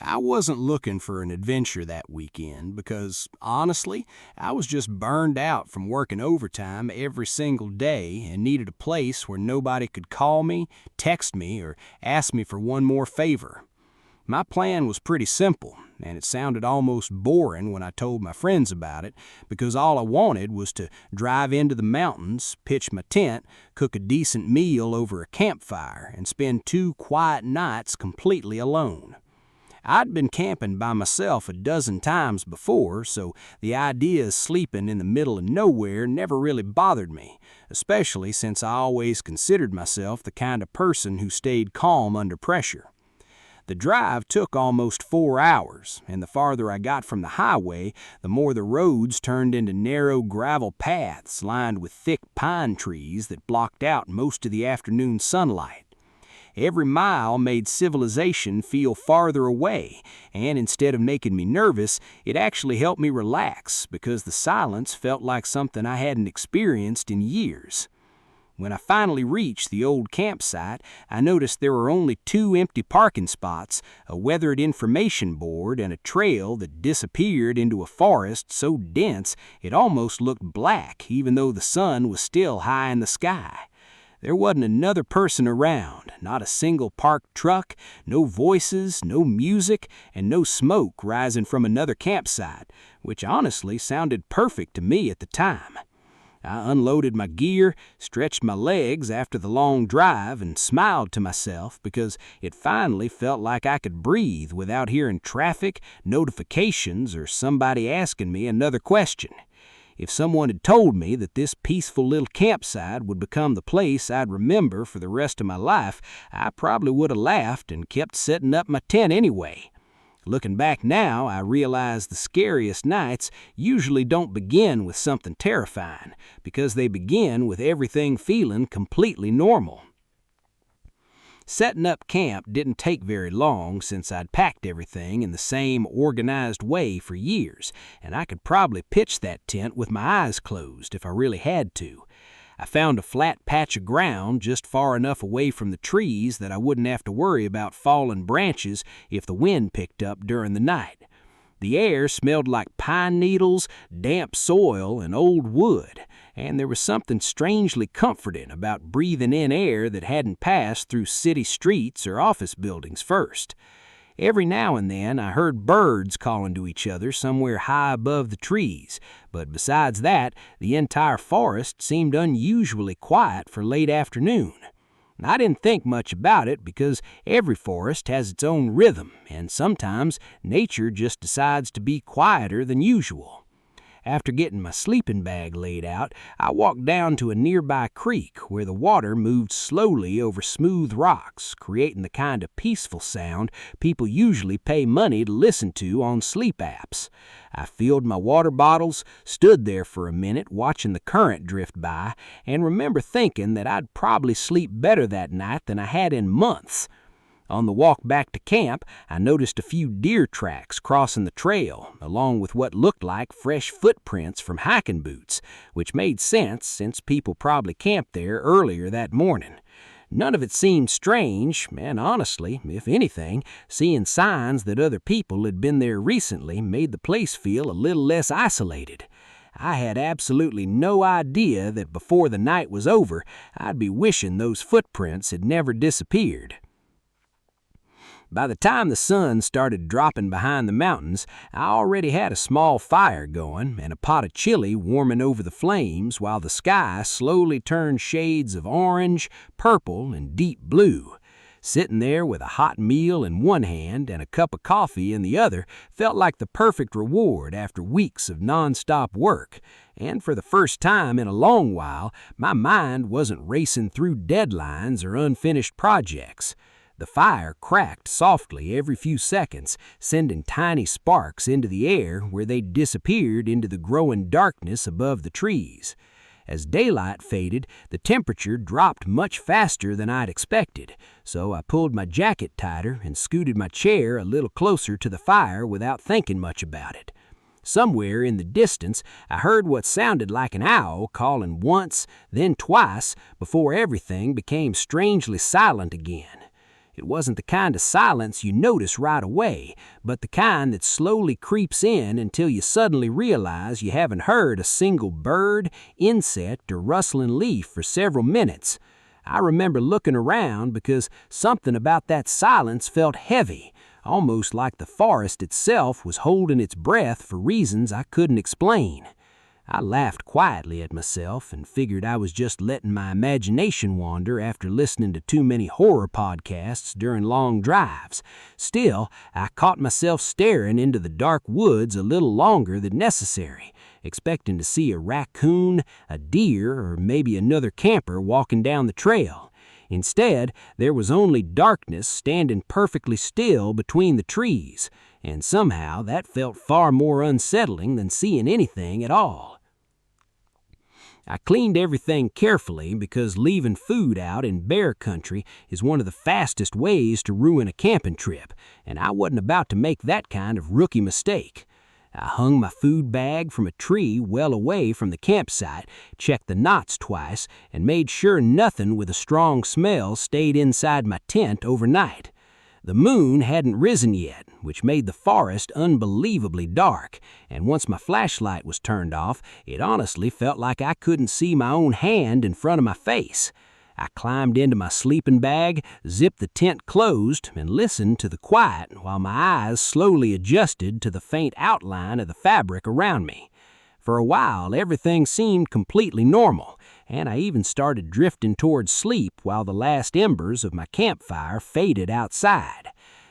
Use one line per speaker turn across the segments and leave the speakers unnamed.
I wasn't looking for an adventure that weekend because, honestly, I was just burned out from working overtime every single day and needed a place where nobody could call me, text me, or ask me for one more favor. My plan was pretty simple, and it sounded almost boring when I told my friends about it because all I wanted was to drive into the mountains, pitch my tent, cook a decent meal over a campfire, and spend 2 quiet nights completely alone. I'd been camping by myself a dozen times before, so the idea of sleeping in the middle of nowhere never really bothered me, especially since I always considered myself the kind of person who stayed calm under pressure. The drive took almost 4 hours, and the farther I got from the highway, the more the roads turned into narrow gravel paths lined with thick pine trees that blocked out most of the afternoon sunlight. Every mile made civilization feel farther away, and instead of making me nervous, it actually helped me relax because the silence felt like something I hadn't experienced in years. When I finally reached the old campsite, I noticed there were only 2 empty parking spots, a weathered information board, and a trail that disappeared into a forest so dense it almost looked black even though the sun was still high in the sky. There wasn't another person around, not a single parked truck, no voices, no music, and no smoke rising from another campsite, which honestly sounded perfect to me at the time. I unloaded my gear, stretched my legs after the long drive, and smiled to myself because it finally felt like I could breathe without hearing traffic, notifications, or somebody asking me another question. If someone had told me that this peaceful little campsite would become the place I'd remember for the rest of my life, I probably would have laughed and kept setting up my tent anyway. Looking back now, I realize the scariest nights usually don't begin with something terrifying, because they begin with everything feeling completely normal. Setting up camp didn't take very long since I'd packed everything in the same organized way for years, and I could probably pitch that tent with my eyes closed if I really had to. I found a flat patch of ground just far enough away from the trees that I wouldn't have to worry about fallen branches if the wind picked up during the night. The air smelled like pine needles, damp soil, and old wood, and there was something strangely comforting about breathing in air that hadn't passed through city streets or office buildings first. Every now and then I heard birds calling to each other somewhere high above the trees, but besides that, the entire forest seemed unusually quiet for late afternoon. I didn't think much about it because every forest has its own rhythm, and sometimes nature just decides to be quieter than usual. After getting my sleeping bag laid out, I walked down to a nearby creek where the water moved slowly over smooth rocks, creating the kind of peaceful sound people usually pay money to listen to on sleep apps. I filled my water bottles, stood there for a minute watching the current drift by, and remember thinking that I'd probably sleep better that night than I had in months. On the walk back to camp, I noticed a few deer tracks crossing the trail, along with what looked like fresh footprints from hiking boots, which made sense since people probably camped there earlier that morning. None of it seemed strange, and honestly, if anything, seeing signs that other people had been there recently made the place feel a little less isolated. I had absolutely no idea that before the night was over, I'd be wishing those footprints had never disappeared. By the time the sun started dropping behind the mountains, I already had a small fire going and a pot of chili warming over the flames while the sky slowly turned shades of orange, purple, and deep blue. Sitting there with a hot meal in one hand and a cup of coffee in the other felt like the perfect reward after weeks of nonstop work, and for the first time in a long while, my mind wasn't racing through deadlines or unfinished projects. The fire cracked softly every few seconds, sending tiny sparks into the air where they disappeared into the growing darkness above the trees. As daylight faded, the temperature dropped much faster than I'd expected, so I pulled my jacket tighter and scooted my chair a little closer to the fire without thinking much about it. Somewhere in the distance, I heard what sounded like an owl calling once, then twice, before everything became strangely silent again. It wasn't the kind of silence you notice right away, but the kind that slowly creeps in until you suddenly realize you haven't heard a single bird, insect, or rustling leaf for several minutes. I remember looking around because something about that silence felt heavy, almost like the forest itself was holding its breath for reasons I couldn't explain. I laughed quietly at myself and figured I was just letting my imagination wander after listening to too many horror podcasts during long drives. Still, I caught myself staring into the dark woods a little longer than necessary, expecting to see a raccoon, a deer, or maybe another camper walking down the trail. Instead, there was only darkness standing perfectly still between the trees, and somehow that felt far more unsettling than seeing anything at all. I cleaned everything carefully because leaving food out in bear country is one of the fastest ways to ruin a camping trip, and I wasn't about to make that kind of rookie mistake. I hung my food bag from a tree well away from the campsite, checked the knots twice, and made sure nothing with a strong smell stayed inside my tent overnight. The moon hadn't risen yet, which made the forest unbelievably dark, and once my flashlight was turned off, it honestly felt like I couldn't see my own hand in front of my face. I climbed into my sleeping bag, zipped the tent closed, and listened to the quiet while my eyes slowly adjusted to the faint outline of the fabric around me. For a while, everything seemed completely normal, and I even started drifting towards sleep while the last embers of my campfire faded outside.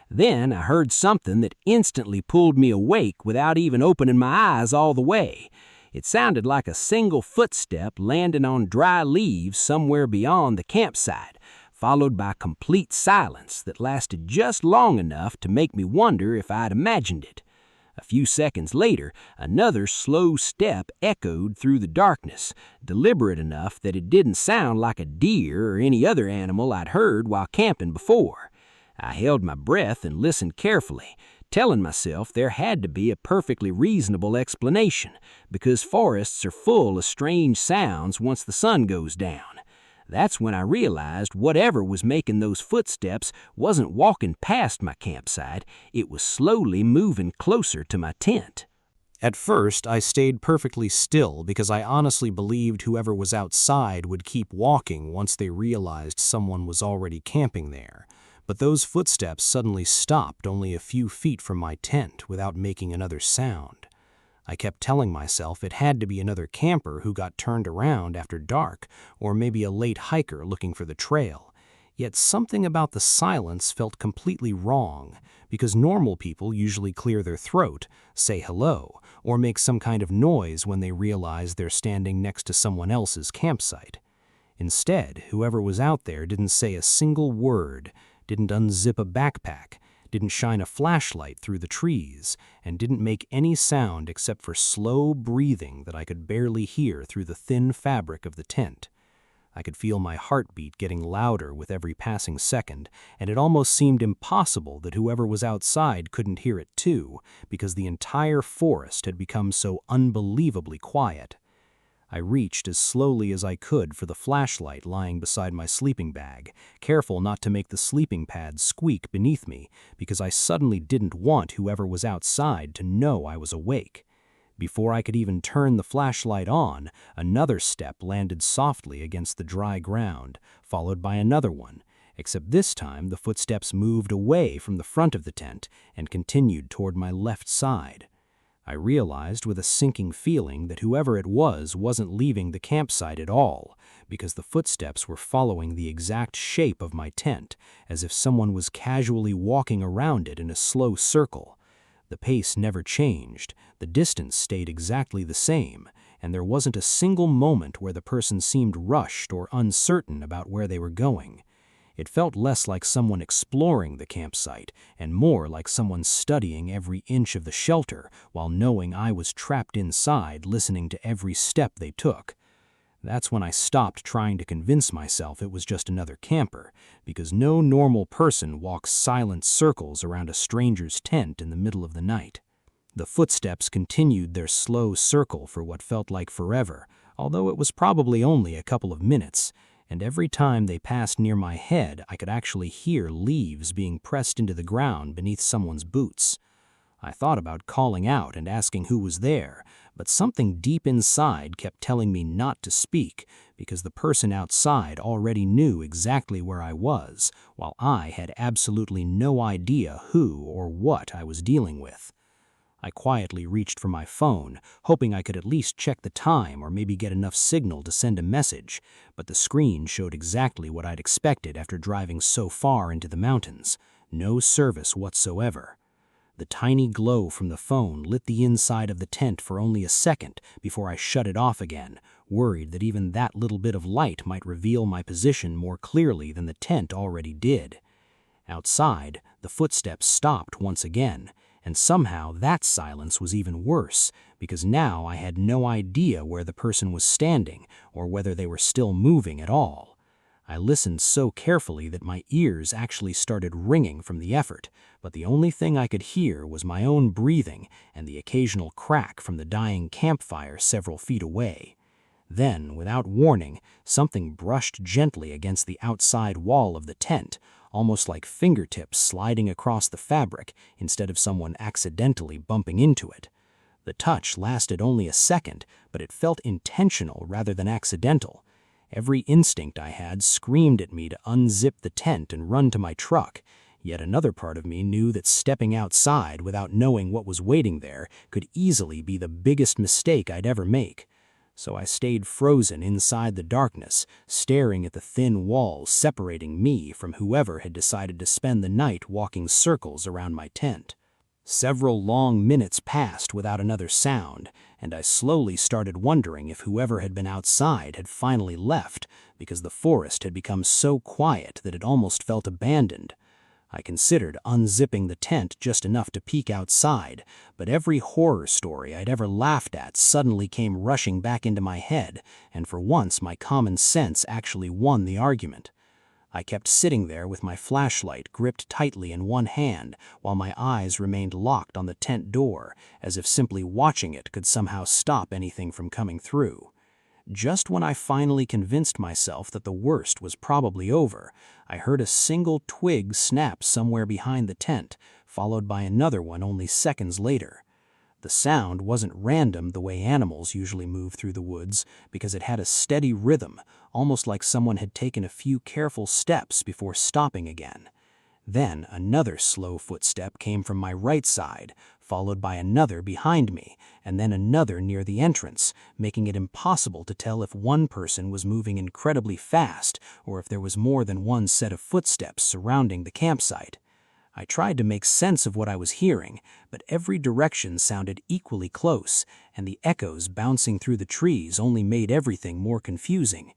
Then I heard something that instantly pulled me awake without even opening my eyes all the way. It sounded like a single footstep landing on dry leaves somewhere beyond the campsite, followed by complete silence that lasted just long enough to make me wonder if I'd imagined it. A few seconds later, another slow step echoed through the darkness, deliberate enough that it didn't sound like a deer or any other animal I'd heard while camping before. I held my breath and listened carefully, telling myself there had to be a perfectly reasonable explanation, because forests are full of strange sounds once the sun goes down. That's when I realized whatever was making those footsteps wasn't walking past my campsite, it was slowly moving closer to my tent.
At first, I stayed perfectly still because I honestly believed whoever was outside would keep walking once they realized someone was already camping there. But those footsteps suddenly stopped only a few feet from my tent without making another sound. I kept telling myself it had to be another camper who got turned around after dark, or maybe a late hiker looking for the trail. Yet something about the silence felt completely wrong, because normal people usually clear their throat, say hello, or make some kind of noise when they realize they're standing next to someone else's campsite. Instead, whoever was out there didn't say a single word, didn't unzip a backpack, didn't shine a flashlight through the trees, and didn't make any sound except for slow breathing that I could barely hear through the thin fabric of the tent. I could feel my heartbeat getting louder with every passing second, and it almost seemed impossible that whoever was outside couldn't hear it too, because the entire forest had become so unbelievably quiet. I reached as slowly as I could for the flashlight lying beside my sleeping bag, careful not to make the sleeping pad squeak beneath me, because I suddenly didn't want whoever was outside to know I was awake. Before I could even turn the flashlight on, another step landed softly against the dry ground, followed by another one, except this time the footsteps moved away from the front of the tent and continued toward my left side. I realized with a sinking feeling that whoever it was wasn't leaving the campsite at all, because the footsteps were following the exact shape of my tent, as if someone was casually walking around it in a slow circle. The pace never changed, the distance stayed exactly the same, and there wasn't a single moment where the person seemed rushed or uncertain about where they were going. It felt less like someone exploring the campsite and more like someone studying every inch of the shelter while knowing I was trapped inside listening to every step they took. That's when I stopped trying to convince myself it was just another camper, because no normal person walks silent circles around a stranger's tent in the middle of the night. The footsteps continued their slow circle for what felt like forever, although it was probably only a couple of minutes, and every time they passed near my head, I could actually hear leaves being pressed into the ground beneath someone's boots. I thought about calling out and asking who was there, but something deep inside kept telling me not to speak because the person outside already knew exactly where I was, while I had absolutely no idea who or what I was dealing with. I quietly reached for my phone, hoping I could at least check the time or maybe get enough signal to send a message, but the screen showed exactly what I'd expected after driving so far into the mountains: no service whatsoever. The tiny glow from the phone lit the inside of the tent for only a second before I shut it off again, worried that even that little bit of light might reveal my position more clearly than the tent already did. Outside, the footsteps stopped once again, and somehow that silence was even worse, because now I had no idea where the person was standing or whether they were still moving at all. I listened so carefully that my ears actually started ringing from the effort, but the only thing I could hear was my own breathing and the occasional crack from the dying campfire several feet away. Then, without warning, something brushed gently against the outside wall of the tent, almost like fingertips sliding across the fabric instead of someone accidentally bumping into it. The touch lasted only a second, but it felt intentional rather than accidental. Every instinct I had screamed at me to unzip the tent and run to my truck, yet another part of me knew that stepping outside without knowing what was waiting there could easily be the biggest mistake I'd ever make. So I stayed frozen inside the darkness, staring at the thin walls separating me from whoever had decided to spend the night walking circles around my tent. Several long minutes passed without another sound, and I slowly started wondering if whoever had been outside had finally left, because the forest had become so quiet that it almost felt abandoned. I considered unzipping the tent just enough to peek outside, but every horror story I'd ever laughed at suddenly came rushing back into my head, and for once my common sense actually won the argument. I kept sitting there with my flashlight gripped tightly in one hand while my eyes remained locked on the tent door, as if simply watching it could somehow stop anything from coming through. Just when I finally convinced myself that the worst was probably over, I heard a single twig snap somewhere behind the tent, followed by another one only seconds later. The sound wasn't random the way animals usually move through the woods, because it had a steady rhythm, almost like someone had taken a few careful steps before stopping again. Then another slow footstep came from my right side, followed by another behind me, and then another near the entrance, making it impossible to tell if one person was moving incredibly fast or if there was more than one set of footsteps surrounding the campsite. I tried to make sense of what I was hearing, but every direction sounded equally close, and the echoes bouncing through the trees only made everything more confusing.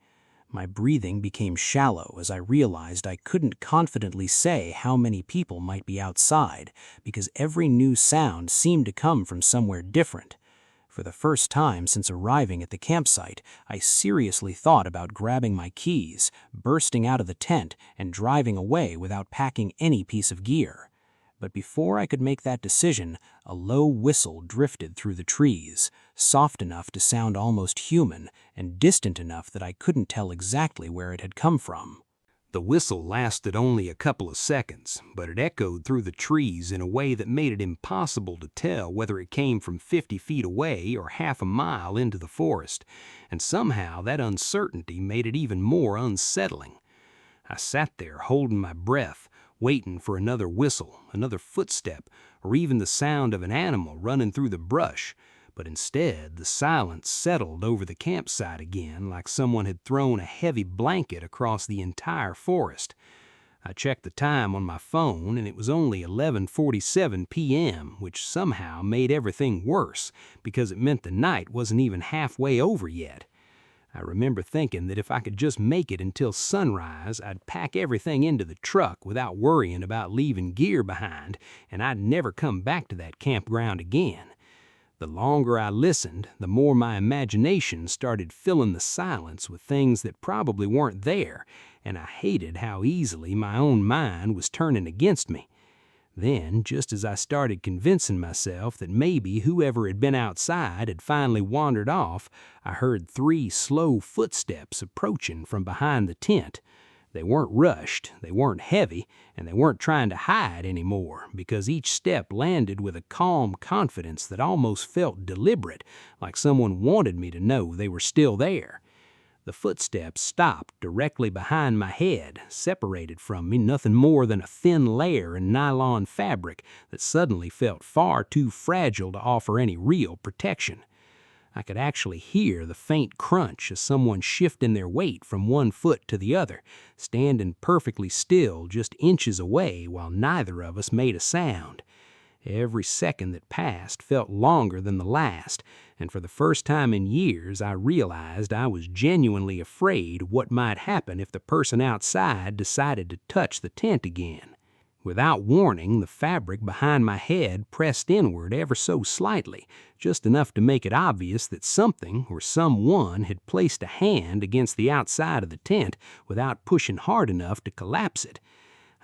My breathing became shallow as I realized I couldn't confidently say how many people might be outside, because every new sound seemed to come from somewhere different. For the first time since arriving at the campsite, I seriously thought about grabbing my keys, bursting out of the tent, and driving away without packing any piece of gear. But before I could make that decision, a low whistle drifted through the trees, soft enough to sound almost human, and distant enough that I couldn't tell exactly where it had come from.
The whistle lasted only a couple of seconds, but it echoed through the trees in a way that made it impossible to tell whether it came from 50 feet away or half a mile into the forest, and somehow that uncertainty made it even more unsettling. I sat there holding my breath, waiting for another whistle, another footstep, or even the sound of an animal running through the brush, but instead the silence settled over the campsite again like someone had thrown a heavy blanket across the entire forest. I checked the time on my phone and it was only 11:47 p.m., which somehow made everything worse because it meant the night wasn't even halfway over yet. I remember thinking that if I could just make it until sunrise, I'd pack everything into the truck without worrying about leaving gear behind, and I'd never come back to that campground again. The longer I listened, the more my imagination started filling the silence with things that probably weren't there, and I hated how easily my own mind was turning against me. Then, just as I started convincing myself that maybe whoever had been outside had finally wandered off, I heard 3 slow footsteps approaching from behind the tent. They weren't rushed, they weren't heavy, and they weren't trying to hide anymore, because each step landed with a calm confidence that almost felt deliberate, like someone wanted me to know they were still there. The footsteps stopped directly behind my head, separated from me nothing more than a thin layer of nylon fabric that suddenly felt far too fragile to offer any real protection. I could actually hear the faint crunch of someone shifting their weight from one foot to the other, standing perfectly still just inches away while neither of us made a sound. Every second that passed felt longer than the last, and for the first time in years I realized I was genuinely afraid what might happen if the person outside decided to touch the tent again. Without warning, the fabric behind my head pressed inward ever so slightly, just enough to make it obvious that something or someone had placed a hand against the outside of the tent without pushing hard enough to collapse it.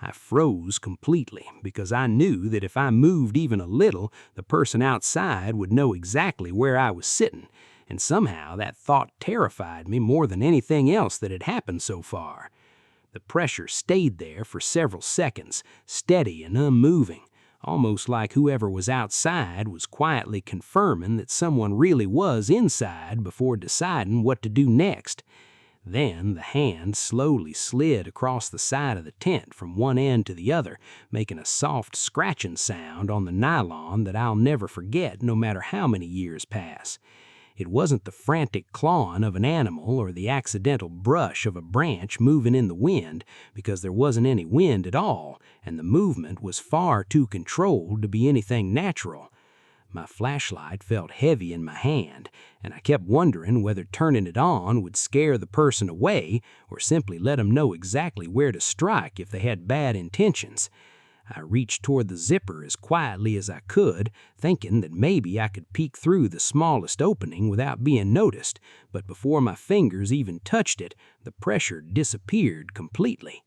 I froze completely because I knew that if I moved even a little, the person outside would know exactly where I was sitting, and somehow that thought terrified me more than anything else that had happened so far. The pressure stayed there for several seconds, steady and unmoving, almost like whoever was outside was quietly confirming that someone really was inside before deciding what to do next. Then the hand slowly slid across the side of the tent from one end to the other, making a soft scratching sound on the nylon that I'll never forget no matter how many years pass. It wasn't the frantic clawing of an animal or the accidental brush of a branch moving in the wind, because there wasn't any wind at all, and the movement was far too controlled to be anything natural. My flashlight felt heavy in my hand, and I kept wondering whether turning it on would scare the person away or simply let them know exactly where to strike if they had bad intentions. I reached toward the zipper as quietly as I could, thinking that maybe I could peek through the smallest opening without being noticed, but before my fingers even touched it, the pressure disappeared completely.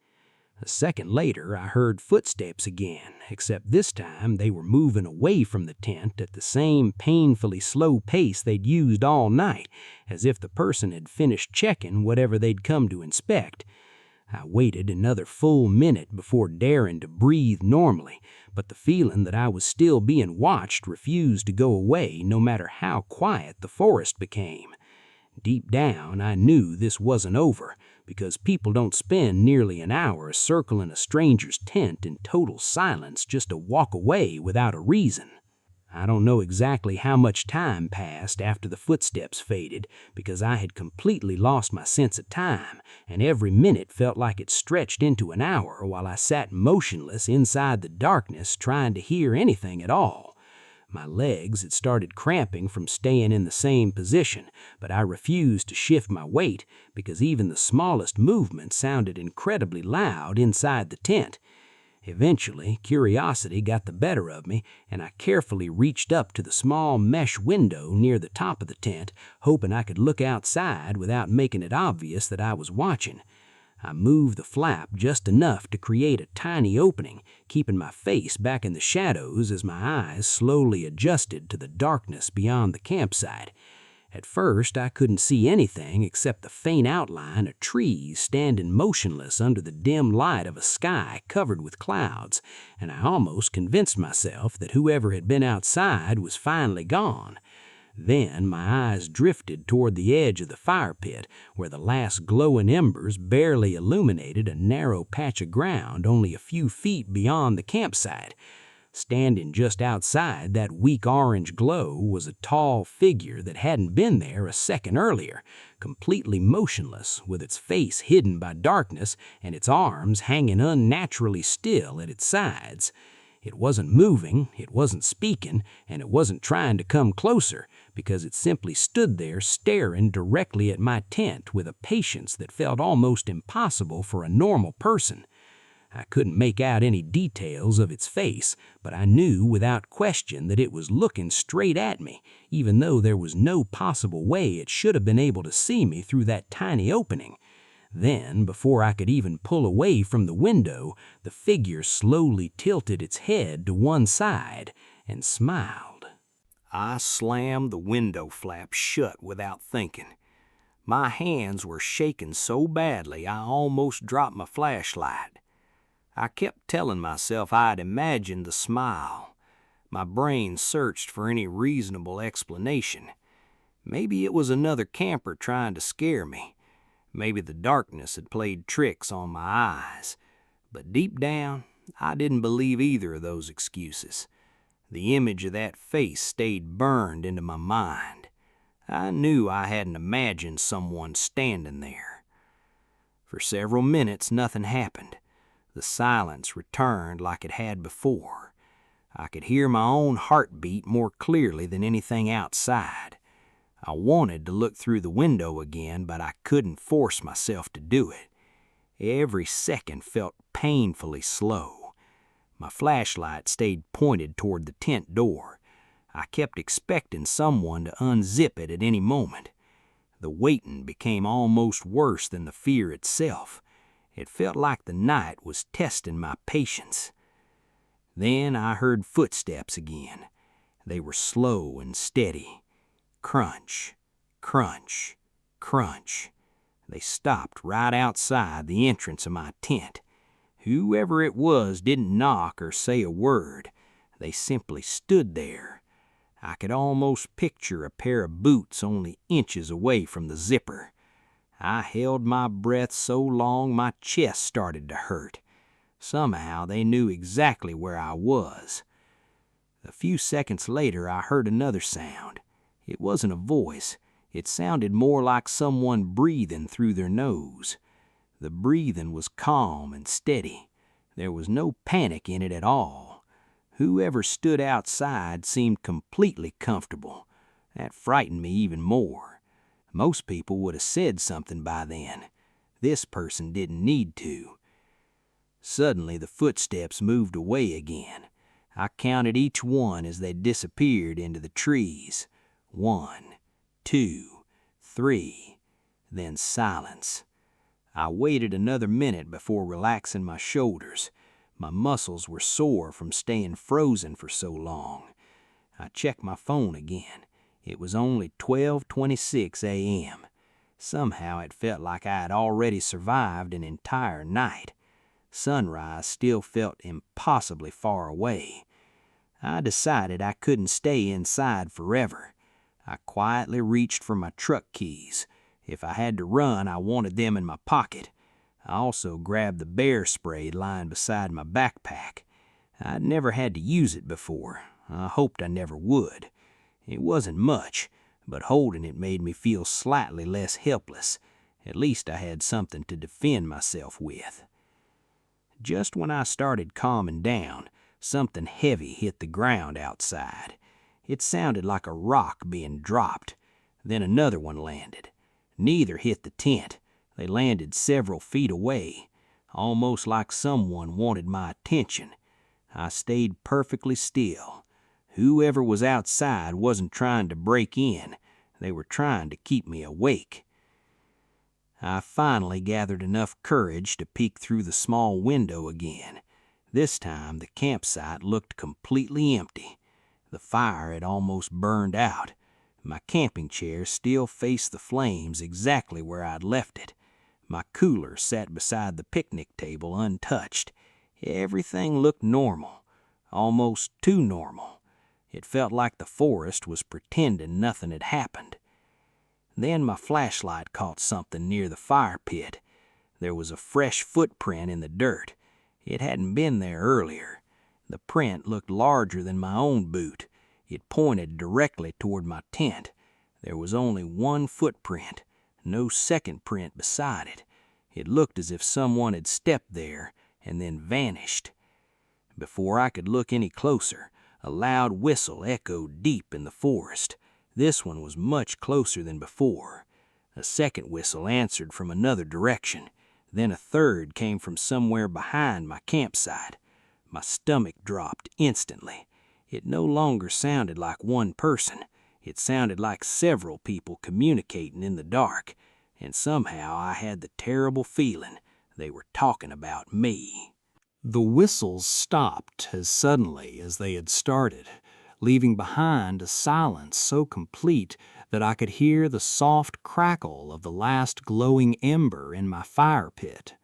A second later, I heard footsteps again, except this time they were moving away from the tent at the same painfully slow pace they'd used all night, as if the person had finished checking whatever they'd come to inspect. I waited another full minute before daring to breathe normally, but the feeling that I was still being watched refused to go away no matter how quiet the forest became. Deep down, I knew this wasn't over, because people don't spend nearly an hour circling a stranger's tent in total silence just to walk away without a reason. I don't know exactly how much time passed after the footsteps faded, because I had completely lost my sense of time, and every minute felt like it stretched into an hour while I sat motionless inside the darkness trying to hear anything at all. My legs had started cramping from staying in the same position, but I refused to shift my weight because even the smallest movement sounded incredibly loud inside the tent. Eventually, curiosity got the better of me, and I carefully reached up to the small mesh window near the top of the tent, hoping I could look outside without making it obvious that I was watching. I moved the flap just enough to create a tiny opening, keeping my face back in the shadows as my eyes slowly adjusted to the darkness beyond the campsite. At first, I couldn't see anything except the faint outline of trees standing motionless under the dim light of a sky covered with clouds, and I almost convinced myself that whoever had been outside was finally gone. Then my eyes drifted toward the edge of the fire pit, where the last glowing embers barely illuminated a narrow patch of ground only a few feet beyond the campsite. Standing just outside that weak orange glow was a tall figure that hadn't been there a second earlier, completely motionless, with its face hidden by darkness and its arms hanging unnaturally still at its sides. It wasn't moving, it wasn't speaking, and it wasn't trying to come closer, because it simply stood there staring directly at my tent with a patience that felt almost impossible for a normal person. I couldn't make out any details of its face, but I knew without question that it was looking straight at me, even though there was no possible way it should have been able to see me through that tiny opening. Then, before I could even pull away from the window, the figure slowly tilted its head to one side and smiled. I slammed the window flap shut without thinking. My hands were shaking so badly I almost dropped my flashlight. I kept telling myself I'd imagined the smile. My brain searched for any reasonable explanation. Maybe it was another camper trying to scare me. Maybe the darkness had played tricks on my eyes. But deep down, I didn't believe either of those excuses. The image of that face stayed burned into my mind. I knew I hadn't imagined someone standing there. For several minutes, nothing happened. The silence returned like it had before. I could hear my own heartbeat more clearly than anything outside. I wanted to look through the window again, but I couldn't force myself to do it. Every second felt painfully slow. My flashlight stayed pointed toward the tent door. I kept expecting someone to unzip it at any moment. The waiting became almost worse than the fear itself. It felt like the night was testing my patience. Then I heard footsteps again. They were slow and steady. Crunch, crunch, crunch. They stopped right outside the entrance of my tent. Whoever it was didn't knock or say a word. They simply stood there. I could almost picture a pair of boots only inches away from the zipper. I held my breath so long my chest started to hurt. Somehow they knew exactly where I was. A few seconds later I heard another sound. It wasn't a voice. It sounded more like someone breathing through their nose. The breathing was calm and steady. There was no panic in it at all. Whoever stood outside seemed completely comfortable. That frightened me even more. Most people would have said something by then. This person didn't need to. Suddenly the footsteps moved away again. I counted each one as they disappeared into the trees. 1, 2, 3, then silence. I waited another minute before relaxing my shoulders. My muscles were sore from staying frozen for so long. I checked my phone again. It was only 12:26 a.m. Somehow it felt like I had already survived an entire night. Sunrise still felt impossibly far away. I decided I couldn't stay inside forever. I quietly reached for my truck keys. If I had to run, I wanted them in my pocket. I also grabbed the bear spray lying beside my backpack. I'd never had to use it before. I hoped I never would. It wasn't much, but holding it made me feel slightly less helpless. At least I had something to defend myself with. Just when I started calming down, something heavy hit the ground outside. It sounded like a rock being dropped. Then another one landed. Neither hit the tent. They landed several feet away, almost like someone wanted my attention. I stayed perfectly still. Whoever was outside wasn't trying to break in. They were trying to keep me awake. I finally gathered enough courage to peek through the small window again. This time the campsite looked completely empty. The fire had almost burned out. My camping chair still faced the flames exactly where I'd left it. My cooler sat beside the picnic table untouched. Everything looked normal, almost too normal. It felt like the forest was pretending nothing had happened. Then my flashlight caught something near the fire pit. There was a fresh footprint in the dirt. It hadn't been there earlier. The print looked larger than my own boot. It pointed directly toward my tent. There was only one footprint, no second print beside it. It looked as if someone had stepped there and then vanished. Before I could look any closer, a loud whistle echoed deep in the forest. This one was much closer than before. A second whistle answered from another direction. Then a third came from somewhere behind my campsite. My stomach dropped instantly. It no longer sounded like one person. It sounded like several people communicating in the dark. and somehow I had the terrible feeling they were talking about me.
The whistles stopped as suddenly as they had started, leaving behind a silence so complete that I could hear the soft crackle of the last glowing ember in my fire pit.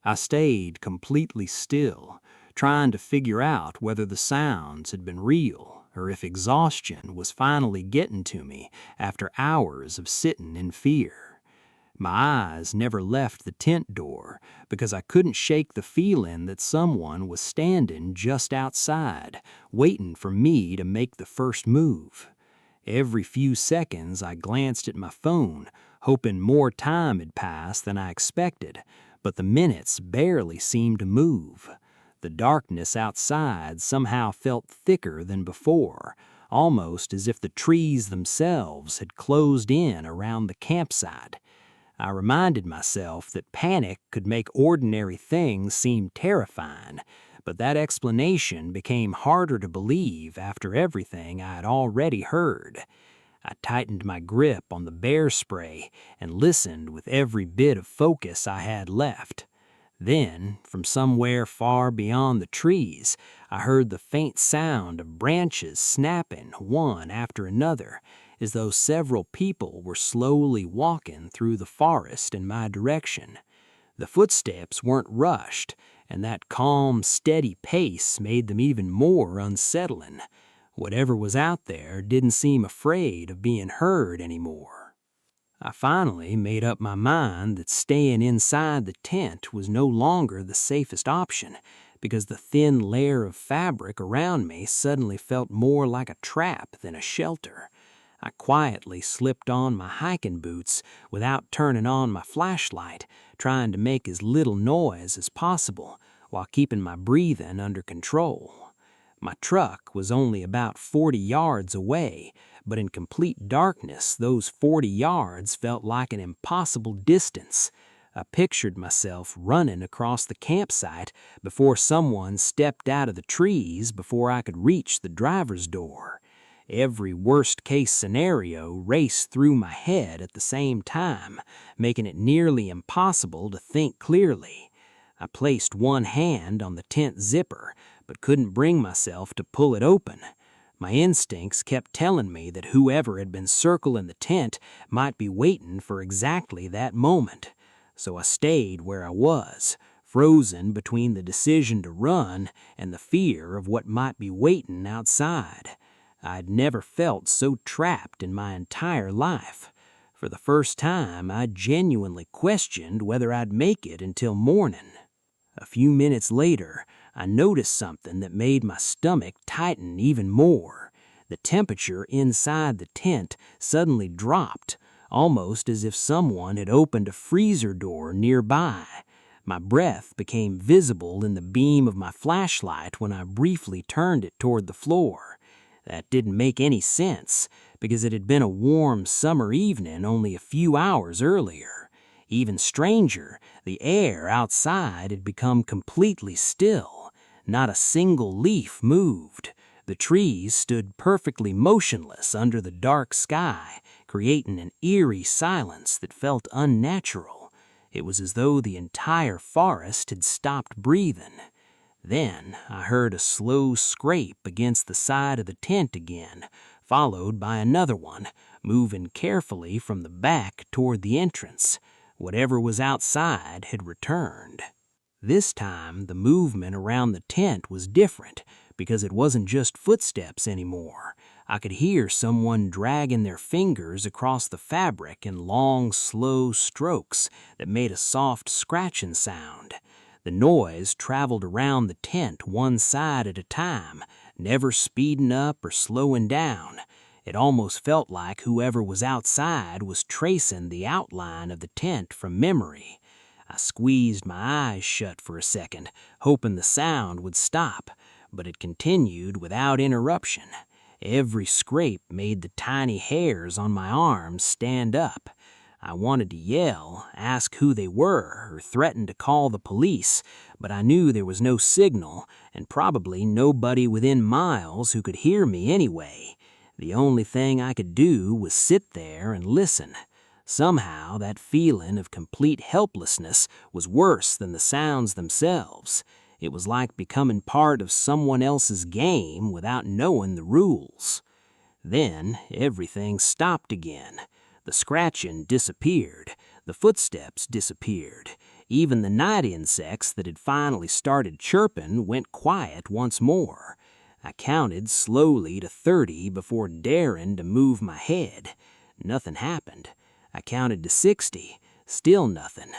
I stayed completely still, trying to figure out whether the sounds had been real or if exhaustion was finally getting to me after hours of sitting in fear. My eyes never left the tent door because I couldn't shake the feeling that someone was standing just outside, waiting for me to make the first move. Every few seconds I glanced at my phone, hoping more time had passed than I expected, but the minutes barely seemed to move. The darkness outside somehow felt thicker than before, almost as if the trees themselves had closed in around the campsite. I reminded myself that panic could make ordinary things seem terrifying, but that explanation became harder to believe after everything I had already heard. I tightened my grip on the bear spray and listened with every bit of focus I had left. Then, from somewhere far beyond the trees, I heard the faint sound of branches snapping one after another, as though several people were slowly walking through the forest in my direction. The footsteps weren't rushed, and that calm, steady pace made them even more unsettling. Whatever was out there didn't seem afraid of being heard anymore. I finally made up my mind that staying inside the tent was no longer the safest option, because the thin layer of fabric around me suddenly felt more like a trap than a shelter. I quietly slipped on my hiking boots without turning on my flashlight, trying to make as little noise as possible while keeping my breathing under control. My truck was only about 40 yards away, but in complete darkness, those 40 yards felt like an impossible distance. I pictured myself running across the campsite before someone stepped out of the trees before I could reach the driver's door. Every worst-case scenario raced through my head at the same time, making it nearly impossible to think clearly. I placed one hand on the tent zipper, but couldn't bring myself to pull it open. My instincts kept telling me that whoever had been circling the tent might be waiting for exactly that moment. So I stayed where I was, frozen between the decision to run and the fear of what might be waiting outside. I'd never felt so trapped in my entire life. For the first time, I genuinely questioned whether I'd make it until morning. A few minutes later, I noticed something that made my stomach tighten even more. The temperature inside the tent suddenly dropped, almost as if someone had opened a freezer door nearby. My breath became visible in the beam of my flashlight when I briefly turned it toward the floor. That didn't make any sense, because it had been a warm summer evening only a few hours earlier. Even stranger, the air outside had become completely still. Not a single leaf moved. The trees stood perfectly motionless under the dark sky, creating an eerie silence that felt unnatural. It was as though the entire forest had stopped breathing. Then I heard a slow scrape against the side of the tent again, followed by another one, moving carefully from the back toward the entrance. Whatever was outside had returned. This time, the movement around the tent was different because it wasn't just footsteps anymore. I could hear someone dragging their fingers across the fabric in long, slow strokes that made a soft scratching sound. The noise traveled around the tent one side at a time, never speeding up or slowing down. It almost felt like whoever was outside was tracing the outline of the tent from memory. I squeezed my eyes shut for a second, hoping the sound would stop, but it continued without interruption. Every scrape made the tiny hairs on my arms stand up. I wanted to yell, ask who they were, or threaten to call the police, but I knew there was no signal, and probably nobody within miles who could hear me anyway. The only thing I could do was sit there and listen.
Somehow, that feeling of complete helplessness was worse than the sounds themselves. It was like becoming part of someone else's game without knowing the rules. Then everything stopped again. The scratching disappeared. The footsteps disappeared. Even the night insects that had finally started chirping went quiet once more. I counted slowly to 30 before daring to move my head. Nothing happened. I counted to 60. Still nothing.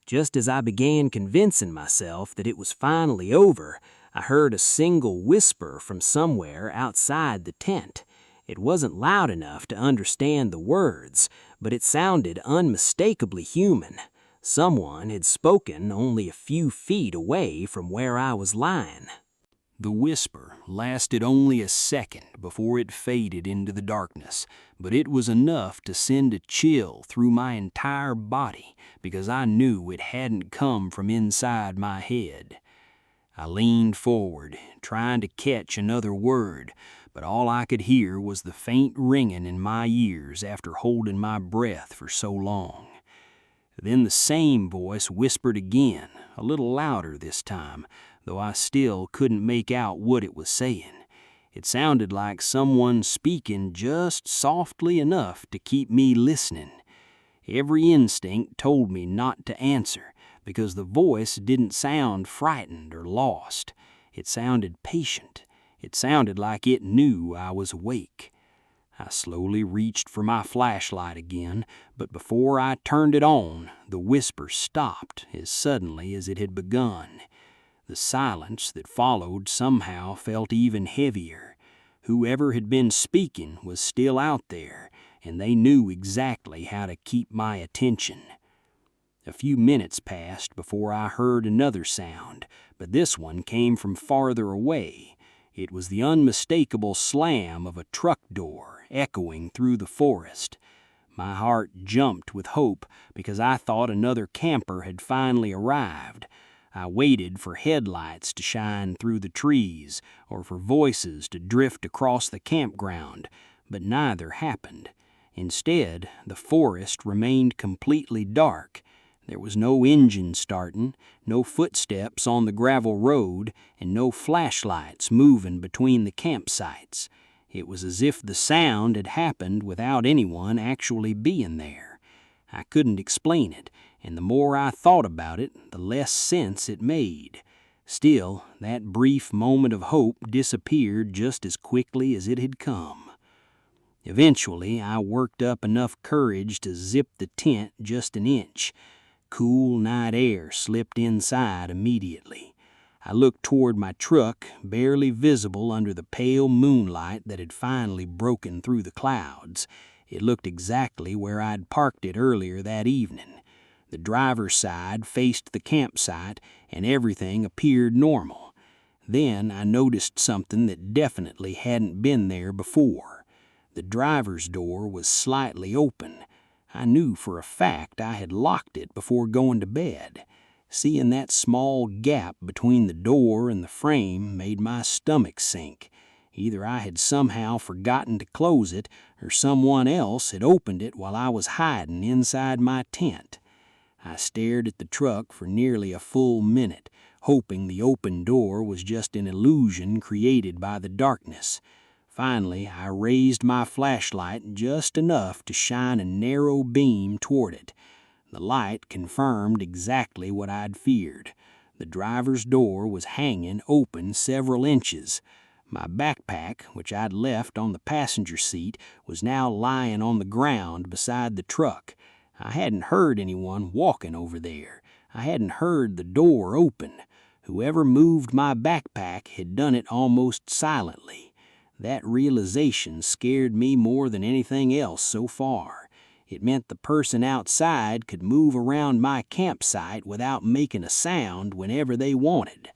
Just as I began convincing myself that it was finally over, I heard a single whisper from somewhere outside the tent. It wasn't loud enough to understand the words, but it sounded unmistakably human. Someone had spoken only a few feet away from where I was lying. The whisper lasted only a second before it faded into the darkness, but it was enough to send a chill through my entire body because I knew it hadn't come from inside my head. I leaned forward, trying to catch another word, but all I could hear was the faint ringing in my ears after holding my breath for so long. Then the same voice whispered again, a little louder this time, though I still couldn't make out what it was saying. It sounded like someone speaking just softly enough to keep me listening. Every instinct told me not to answer, because the voice didn't sound frightened or lost. It sounded patient. It sounded like it knew I was awake. I slowly reached for my flashlight again, but before I turned it on, the whisper stopped as suddenly as it had begun. The silence that followed somehow felt even heavier. Whoever had been speaking was still out there, and they knew exactly how to keep my attention. A few minutes passed before I heard another sound, but this one came from farther away. It was the unmistakable slam of a truck door echoing through the forest. My heart jumped with hope because I thought another camper had finally arrived. I waited for headlights to shine through the trees or for voices to drift across the campground, but neither happened. Instead, the forest remained completely dark. There was no engine starting, no footsteps on the gravel road, and no flashlights moving between the campsites. It was as if the sound had happened without anyone actually being there. I couldn't explain it, and the more I thought about it, the less sense it made. Still, that brief moment of hope disappeared just as quickly as it had come. Eventually, I worked up enough courage to zip the tent just an inch. Cool night air slipped inside immediately. I looked toward my truck, barely visible under the pale moonlight that had finally broken through the clouds. It looked exactly where I'd parked it earlier that evening. The driver's side faced the campsite, and everything appeared normal. Then I noticed something that definitely hadn't been there before. The driver's door was slightly open. I knew for a fact I had locked it before going to bed. Seeing that small gap between the door and the frame made my stomach sink. Either I had somehow forgotten to close it, or someone else had opened it while I was hiding inside my tent. I stared at the truck for nearly a full minute, hoping the open door was just an illusion created by the darkness. Finally, I raised my flashlight just enough to shine a narrow beam toward it. The light confirmed exactly what I'd feared. The driver's door was hanging open several inches. My backpack, which I'd left on the passenger seat, was now lying on the ground beside the truck. I hadn't heard anyone walking over there. I hadn't heard the door open. Whoever moved my backpack had done it almost silently. That realization scared me more than anything else so far. It meant the person outside could move around my campsite without making a sound whenever they wanted.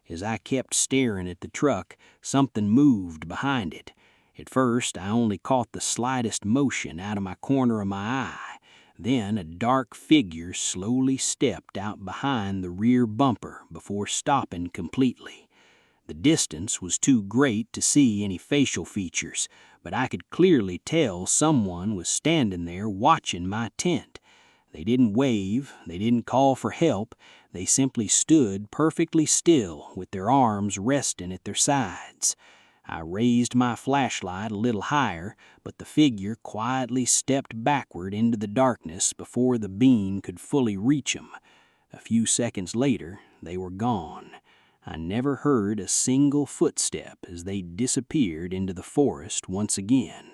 As I kept staring at the truck, something moved behind it. At first, I only caught the slightest motion out of my corner of my eye. Then a dark figure slowly stepped out behind the rear bumper before stopping completely. The distance was too great to see any facial features, but I could clearly tell someone was standing there watching my tent. They didn't wave, they didn't call for help, they simply stood perfectly still with their arms resting at their sides. I raised my flashlight a little higher, but the figure quietly stepped backward into the darkness before the beam could fully reach them. A few seconds later, they were gone. I never heard a single footstep as they disappeared into the forest once again.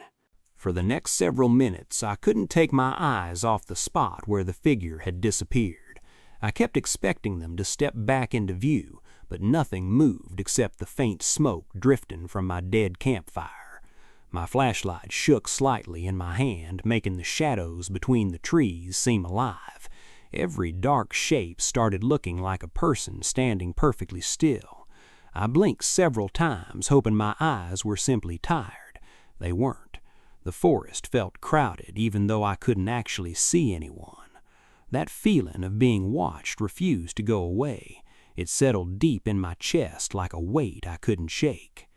For the next several minutes, I couldn't take my eyes off the spot where the figure had disappeared. I kept expecting them to step back into view, but nothing moved except the faint smoke drifting from my dead campfire. My flashlight shook slightly in my hand, making the shadows between the trees seem alive. Every dark shape started looking like a person standing perfectly still. I blinked several times, hoping my eyes were simply tired. They weren't. The forest felt crowded, even though I couldn't actually see anyone. That feeling of being watched refused to go away. It settled deep in my chest like a weight I couldn't shake.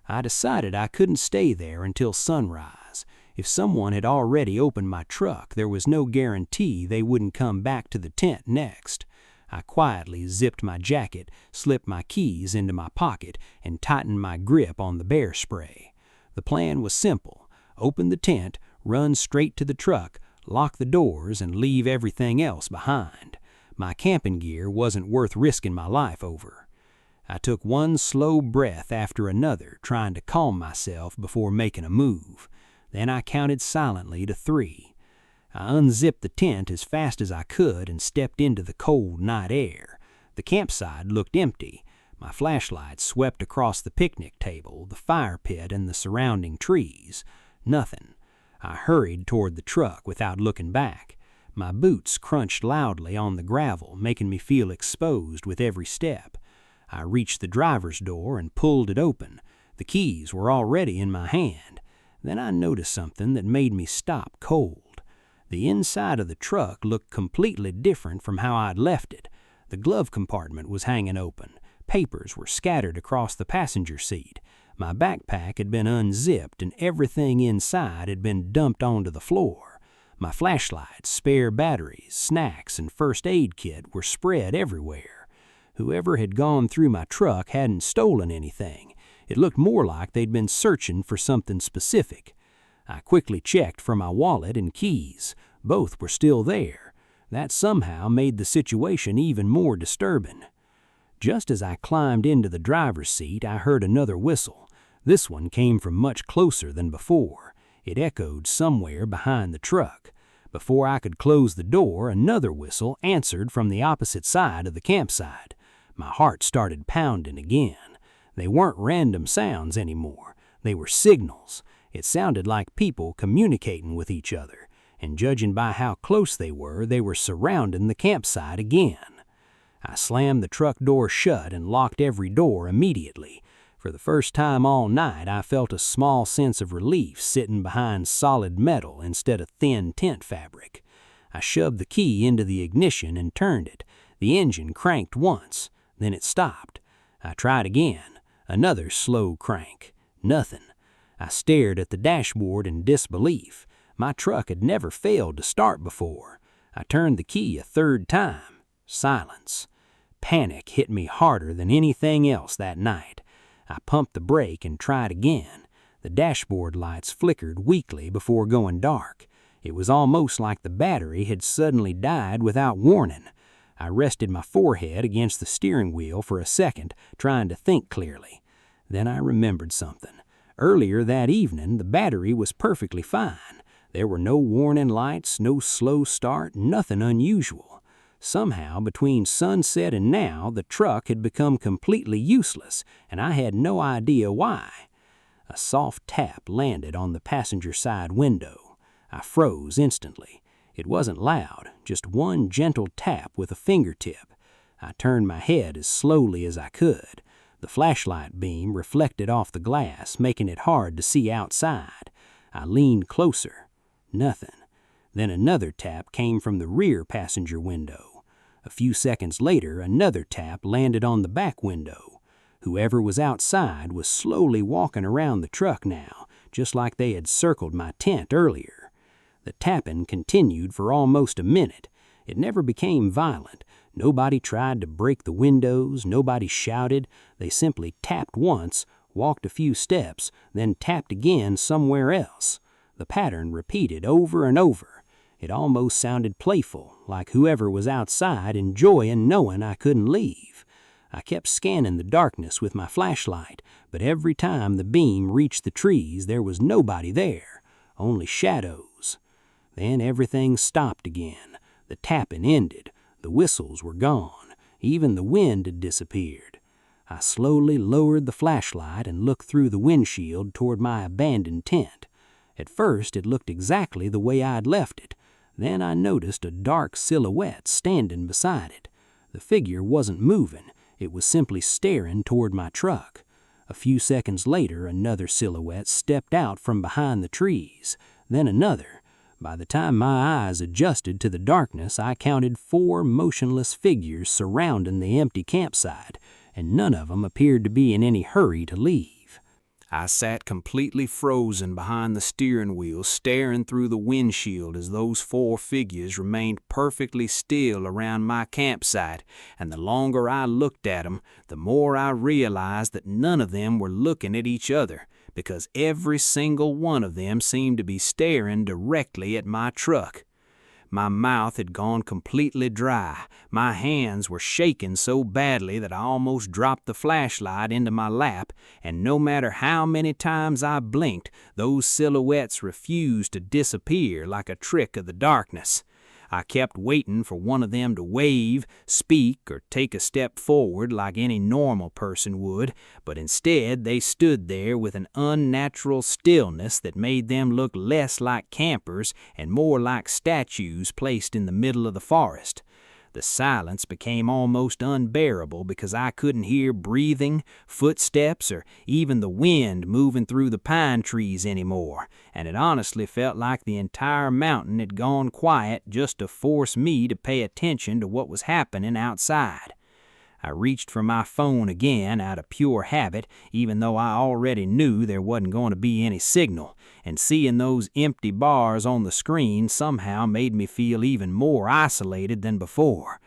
I decided I couldn't stay there until sunrise. If someone had already opened my truck, there was no guarantee they wouldn't come back to the tent next. I quietly zipped my jacket, slipped my keys into my pocket, and tightened my grip on the bear spray. The plan was simple. Open the tent, run straight to the truck, lock the doors, and leave everything else behind. My camping gear wasn't worth risking my life over. I took one slow breath after another, trying to calm myself before making a move. Then I counted silently to 3. I unzipped the tent as fast as I could and stepped into the cold night air. The campsite looked empty. My flashlight swept across the picnic table, the fire pit, and the surrounding trees. Nothing. I hurried toward the truck without looking back. My boots crunched loudly on the gravel, making me feel exposed with every step. I reached the driver's door and pulled it open. The keys were already in my hand. Then I noticed something that made me stop cold. The inside of the truck looked completely different from how I'd left it. The glove compartment was hanging open. Papers were scattered across the passenger seat. My backpack had been unzipped and everything inside had been dumped onto the floor. My flashlight, spare batteries, snacks, and first aid kit were spread everywhere. Whoever had gone through my truck hadn't stolen anything. It looked more like they'd been searching for something specific. I quickly checked for my wallet and keys. Both were still there. That somehow made the situation even more disturbing. Just as I climbed into the driver's seat, I heard another whistle. This one came from much closer than before. It echoed somewhere behind the truck. Before I could close the door, another whistle answered from the opposite side of the campsite. My heart started pounding again. They weren't random sounds anymore. They were signals. It sounded like people communicating with each other, and judging by how close they were surrounding the campsite again. I slammed the truck door shut and locked every door immediately. For the first time all night, I felt a small sense of relief sitting behind solid metal instead of thin tent fabric. I shoved the key into the ignition and turned it. The engine cranked once, then it stopped. I tried again. Another slow crank. Nothing. I stared at the dashboard in disbelief. My truck had never failed to start before. I turned the key a third time. Silence. Panic hit me harder than anything else that night. I pumped the brake and tried again. The dashboard lights flickered weakly before going dark. It was almost like the battery had suddenly died without warning. I rested my forehead against the steering wheel for a second, trying to think clearly. Then I remembered something. Earlier that evening, the battery was perfectly fine. There were no warning lights, no slow start, nothing unusual. Somehow, between sunset and now, the truck had become completely useless, and I had no idea why. A soft tap landed on the passenger side window. I froze instantly. It wasn't loud, just one gentle tap with a fingertip. I turned my head as slowly as I could. The flashlight beam reflected off the glass, making it hard to see outside. I leaned closer. Nothing. Then another tap came from the rear passenger window. A few seconds later, another tap landed on the back window.
Whoever was outside was slowly walking around the truck now, just like they had circled my tent earlier. The tapping continued for almost a minute. It never became violent. Nobody tried to break the windows, nobody shouted. They simply tapped once, walked a few steps, then tapped again somewhere else. The pattern repeated over and over. It almost sounded playful, like whoever was outside enjoying knowing I couldn't leave. I kept scanning the darkness with my flashlight, but every time the beam reached the trees there was nobody there, only shadows. Then everything stopped again. The tapping ended. The whistles were gone. Even the wind had disappeared. I slowly lowered the flashlight and looked through the windshield toward my abandoned tent. At first it looked exactly the way I'd left it. Then I noticed a dark silhouette standing beside it. The figure wasn't moving. It was simply staring toward my truck. A few seconds later, another silhouette stepped out from behind the trees. Then another. By the time my eyes adjusted to the darkness, I counted 4 motionless figures surrounding the empty campsite, and none of them appeared to be in any hurry to leave. I sat completely frozen behind the steering wheel, staring through the windshield as those 4 figures remained perfectly still around my campsite, and the longer I looked at them, the more I realized that none of them were looking at each other, because every single one of them seemed to be staring directly at my truck. My mouth had gone completely dry. My hands were shaking so badly that I almost dropped the flashlight into my lap, and no matter how many times I blinked, those silhouettes refused to disappear like a trick of the darkness. I kept waiting for one of them to wave, speak, or take a step forward like any normal person would, but instead they stood there with an unnatural stillness that made them look less like campers and more like statues placed in the middle of the forest. The silence became almost unbearable because I couldn't hear breathing, footsteps, or even the wind moving through the pine trees anymore, and it honestly felt like the entire mountain had gone quiet just to force me to pay attention to what was happening outside. I reached for my phone again out of pure habit, even though I already knew there wasn't going to be any signal, and seeing those empty bars on the screen somehow made me feel even more isolated than before.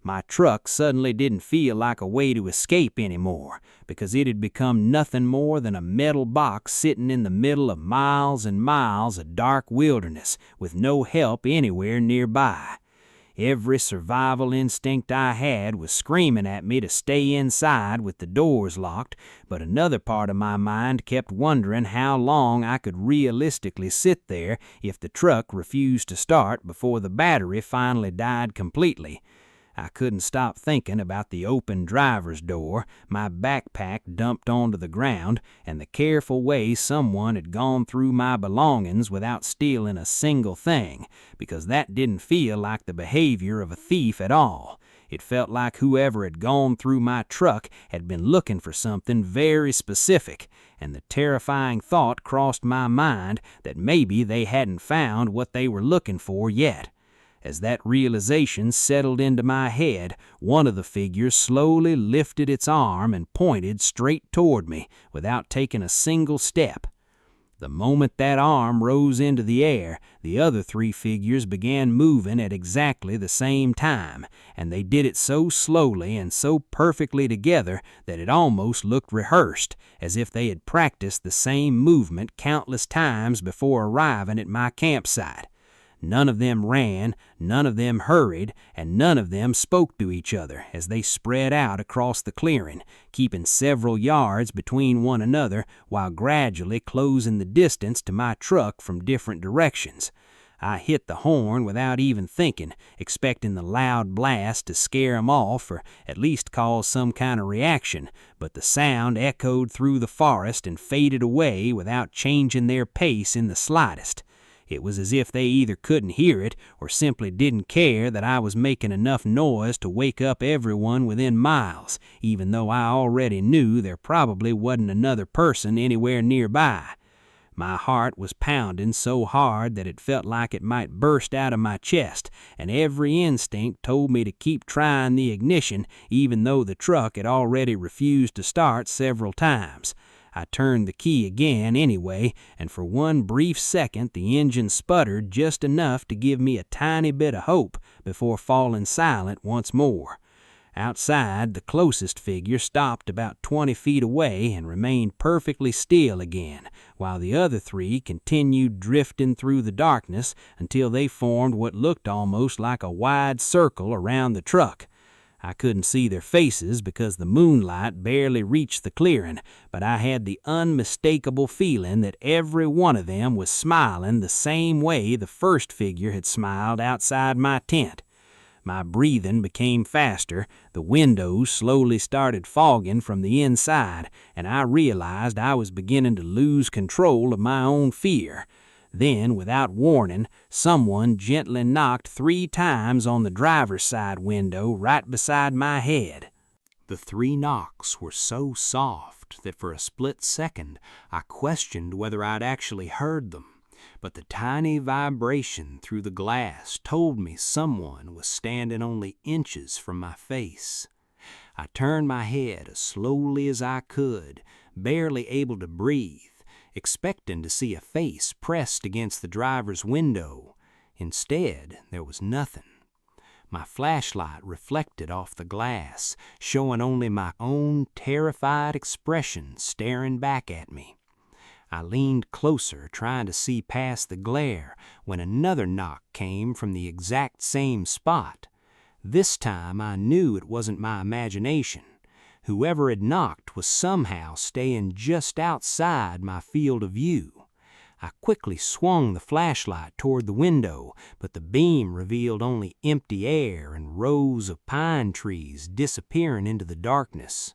My truck suddenly didn't feel like a way to escape anymore, because it had become nothing more than a metal box sitting in the middle of miles and miles of dark wilderness with no help anywhere nearby. Every survival instinct I had was screaming at me to stay inside with the doors locked, but another part of my mind kept wondering how long I could realistically sit there if the truck refused to start before the battery finally died completely. I couldn't stop thinking about the open driver's door, my backpack dumped onto the ground, and the careful way someone had gone through my belongings without stealing a single thing, because that didn't feel like the behavior of a thief at all. It felt like whoever had gone through my truck had been looking for something very specific, and the terrifying thought crossed my mind that maybe they hadn't found what they were looking for yet. As that realization settled into my head, one of the figures slowly lifted its arm and pointed straight toward me without taking a single step. The moment that arm rose into the air, the other 3 figures began moving at exactly the same time, and they did it so slowly and so perfectly together that it almost looked rehearsed, as if they had practiced the same movement countless times before arriving at my campsite. None of them ran, none of them hurried, and none of them spoke to each other as they spread out across the clearing, keeping several yards between one another while gradually closing the distance to my truck from different directions. I hit the horn without even thinking, expecting the loud blast to scare 'em off or at least cause some kind of reaction, but the sound echoed through the forest and faded away without changing their pace in the slightest. It was as if they either couldn't hear it or simply didn't care that I was making enough noise to wake up everyone within miles, even though I already knew there probably wasn't another person anywhere nearby. My heart was pounding so hard that it felt like it might burst out of my chest, and every instinct told me to keep trying the ignition, even though the truck had already refused to start several times. I turned the key again anyway, and for one brief second the engine sputtered just enough to give me a tiny bit of hope before falling silent once more. Outside, the closest figure stopped about 20 feet away and remained perfectly still again, while the other three continued drifting through the darkness until they formed what looked almost like a wide circle around the truck. I couldn't see their faces because the moonlight barely reached the clearing, but I had the unmistakable feeling that every one of them was smiling the same way the first figure had smiled outside my tent. My breathing became faster, the windows slowly started fogging from the inside, and I realized I was beginning to lose control of my own fear. Then, without warning, someone gently knocked 3 times on the driver's side window right beside my head. The 3 knocks were so soft that for a split second I questioned whether I'd actually heard them. But the tiny vibration through the glass told me someone was standing only inches from my face. I turned my head as slowly as I could, barely able to breathe, expecting to see a face pressed against the driver's window. Instead, there was nothing. My flashlight reflected off the glass, showing only my own terrified expression staring back at me. I leaned closer, trying to see past the glare, when another knock came from the exact same spot. This time I knew it wasn't my imagination. Whoever had knocked was somehow staying just outside my field of view. I quickly swung the flashlight toward the window, but the beam revealed only empty air and rows of pine trees disappearing into the darkness.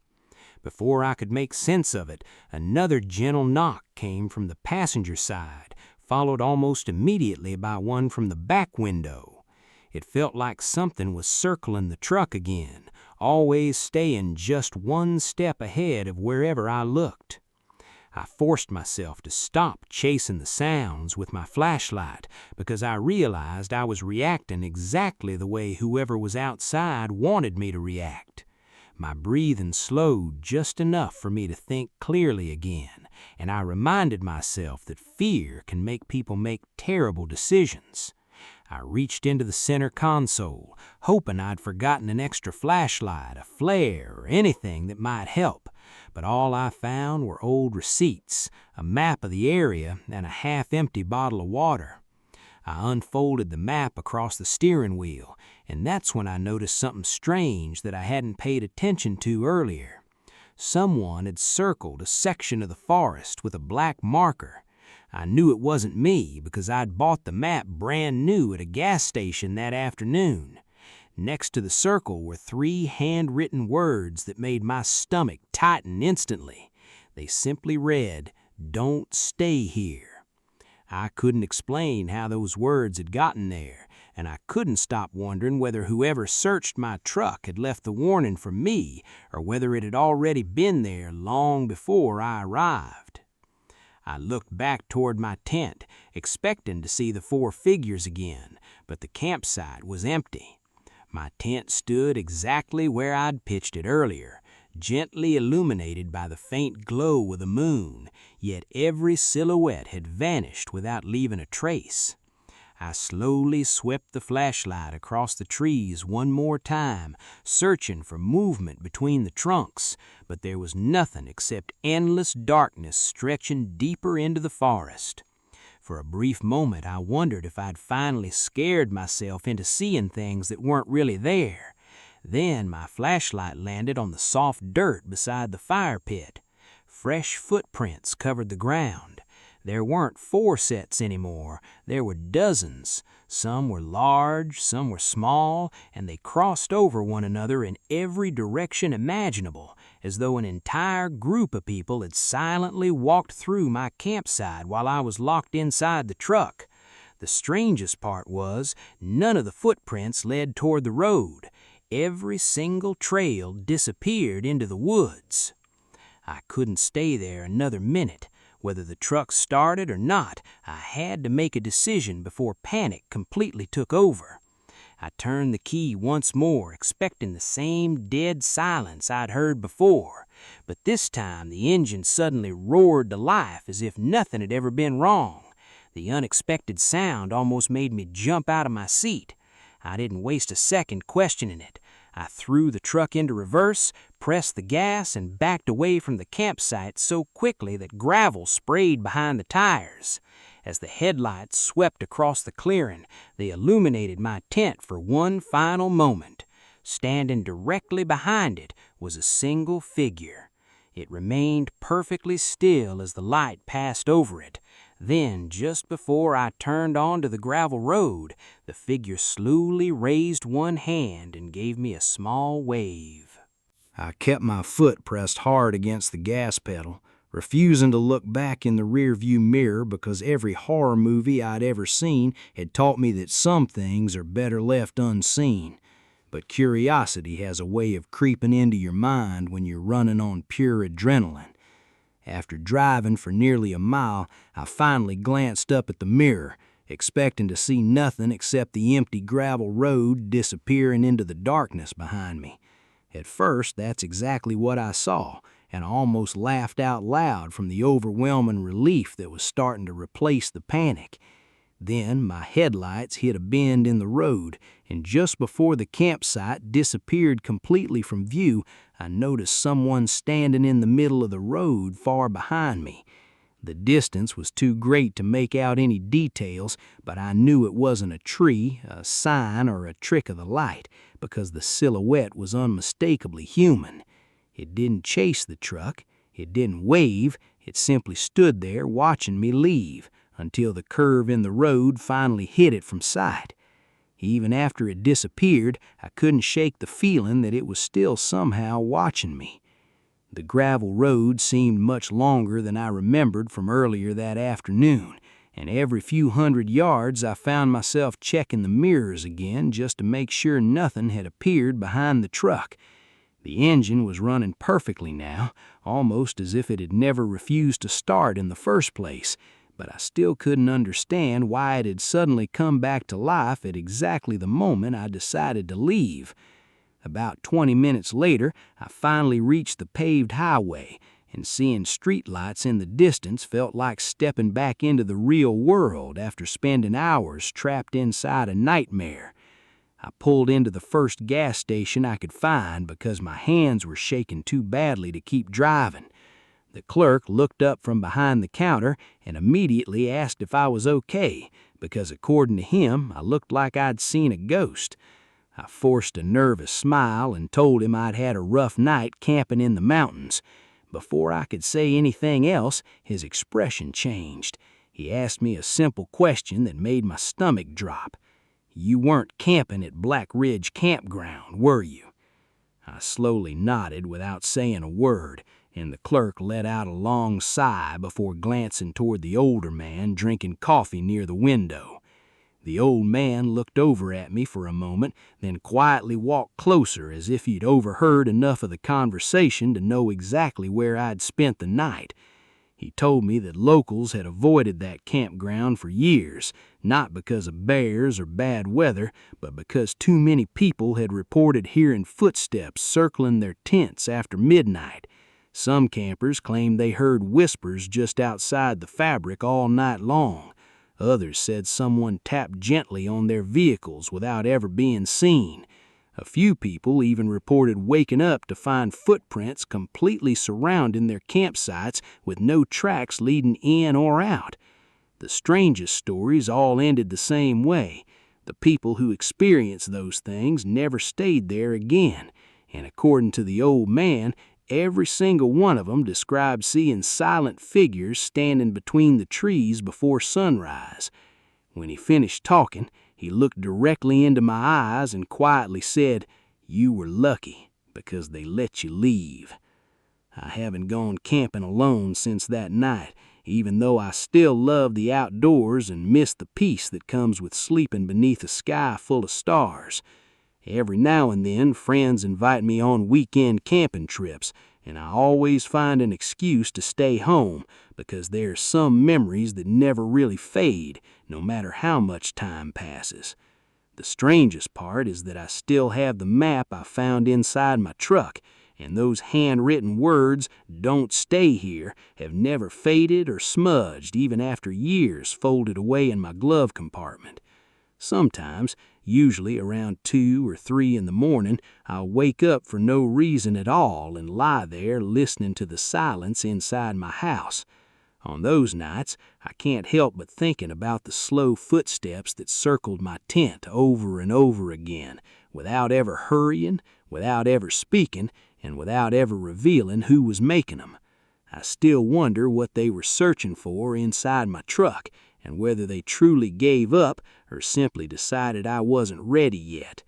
Before I could make sense of it, another gentle knock came from the passenger side, followed almost immediately by one from the back window. It felt like something was circling the truck again, always staying just one step ahead of wherever I looked. I forced myself to stop chasing the sounds with my flashlight because I realized I was reacting exactly the way whoever was outside wanted me to react. My breathing slowed just enough for me to think clearly again, and I reminded myself that fear can make people make terrible decisions. I reached into the center console, hoping I'd forgotten an extra flashlight, a flare, or anything that might help, but all I found were old receipts, a map of the area, and a half-empty bottle of water. I unfolded the map across the steering wheel, and that's when I noticed something strange that I hadn't paid attention to earlier. Someone had circled a section of the forest with a black marker. I knew it wasn't me because I'd bought the map brand new at a gas station that afternoon. Next to the circle were 3 handwritten words that made my stomach tighten instantly. They simply read, "Don't stay here." I couldn't explain how those words had gotten there, and I couldn't stop wondering whether whoever searched my truck had left the warning for me or whether it had already been there long before I arrived. I looked back toward my tent, expecting to see the 4 figures again, but the campsite was empty. My tent stood exactly where I'd pitched it earlier, gently illuminated by the faint glow of the moon, yet every silhouette had vanished without leaving a trace. I slowly swept the flashlight across the trees one more time, searching for movement between the trunks, but there was nothing except endless darkness stretching deeper into the forest. For a brief moment I wondered if I'd finally scared myself into seeing things that weren't really there. Then my flashlight landed on the soft dirt beside the fire pit. Fresh footprints covered the ground. There weren't 4 sets anymore, there were dozens. Some were large, some were small, and they crossed over one another in every direction imaginable, as though an entire group of people had silently walked through my campsite while I was locked inside the truck. The strangest part was, none of the footprints led toward the road. Every single trail disappeared into the woods. I couldn't stay there another minute. Whether the truck started or not, I had to make a decision before panic completely took over. I turned the key once more, expecting the same dead silence I'd heard before, but this time the engine suddenly roared to life as if nothing had ever been wrong. The unexpected sound almost made me jump out of my seat. I didn't waste a second questioning it. I threw the truck into reverse, pressed the gas, and backed away from the campsite so quickly that gravel sprayed behind the tires. As the headlights swept across the clearing, they illuminated my tent for one final moment. Standing directly behind it was a single figure. It remained perfectly still as the light passed over it. Then, just before I turned onto the gravel road, the figure slowly raised one hand and gave me a small wave.
I kept my foot pressed hard against the gas pedal, refusing to look back in the rearview mirror because every horror movie I'd ever seen had taught me that some things are better left unseen. But curiosity has a way of creeping into your mind when you're running on pure adrenaline. After driving for nearly a mile, I finally glanced up at the mirror, expecting to see nothing except the empty gravel road disappearing into the darkness behind me. At first, that's exactly what I saw, and I almost laughed out loud from the overwhelming relief that was starting to replace the panic. Then my headlights hit a bend in the road, and just before the campsite disappeared completely from view, I noticed someone standing in the middle of the road far behind me. The distance was too great to make out any details, but I knew it wasn't a tree, a sign, or a trick of the light, because the silhouette was unmistakably human. It didn't chase the truck, it didn't wave, it simply stood there watching me leave, until the curve in the road finally hid it from sight. Even after it disappeared, I couldn't shake the feeling that it was still somehow watching me. The gravel road seemed much longer than I remembered from earlier that afternoon, and every few hundred yards I found myself checking the mirrors again just to make sure nothing had appeared behind the truck. The engine was running perfectly now, almost as if it had never refused to start in the first place, but I still couldn't understand why it had suddenly come back to life at exactly the moment I decided to leave. About 20 minutes later, I finally reached the paved highway, and seeing streetlights in the distance felt like stepping back into the real world after spending hours trapped inside a nightmare. I pulled into the first gas station I could find because my hands were shaking too badly to keep driving. The clerk looked up from behind the counter and immediately asked if I was okay, because according to him, I looked like I'd seen a ghost. I forced a nervous smile and told him I'd had a rough night camping in the mountains. Before I could say anything else, his expression changed. He asked me a simple question that made my stomach drop. "You weren't camping at Black Ridge Campground, were you?" I slowly nodded without saying a word, and the clerk let out a long sigh before glancing toward the older man drinking coffee near the window. The old man looked over at me for a moment, then quietly walked closer as if he'd overheard enough of the conversation to know exactly where I'd spent the night. He told me that locals had avoided that campground for years, not because of bears or bad weather, but because too many people had reported hearing footsteps circling their tents after midnight. Some campers claimed they heard whispers just outside the fabric all night long. Others said someone tapped gently on their vehicles without ever being seen. A few people even reported waking up to find footprints completely surrounding their campsites with no tracks leading in or out. The strangest stories all ended the same way. The people who experienced those things never stayed there again, and according to the old man, every single one of them described seeing silent figures standing between the trees before sunrise. When he finished talking, he looked directly into my eyes and quietly said, "You were lucky because they let you leave." I haven't gone camping alone since that night, even though I still love the outdoors and miss the peace that comes with sleeping beneath a sky full of stars. Every now and then, friends invite me on weekend camping trips,
and I always find an excuse to stay home because there's some memories that never really fade, no matter how much time passes. The strangest part is that I still have the map I found inside my truck, and those handwritten words, "Don't stay here," have never faded or smudged even after years folded away in my glove compartment. Sometimes, usually around 2 or 3 in the morning, I'll wake up for no reason at all and lie there listening to the silence inside my house. On those nights, I can't help but thinking about the slow footsteps that circled my tent over and over again, without ever hurrying, without ever speaking, and without ever revealing who was making them. I still wonder what they were searching for inside my truck, and whether they truly gave up or simply decided I wasn't ready yet.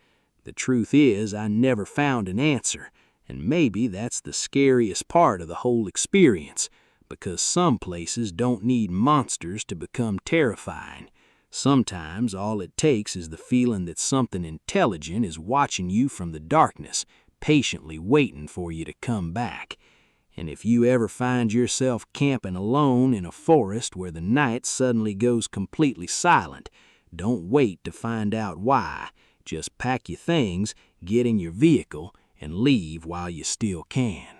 The truth is, I never found an answer, and maybe that's the scariest part of the whole experience, because some places don't need monsters to become terrifying. Sometimes all it takes is the feeling that something intelligent is watching you from the darkness, patiently waiting for you to come back. And if you ever find yourself camping alone in a forest where the night suddenly goes completely silent, don't wait to find out why. Just pack your things, get in your vehicle, and leave while you still can.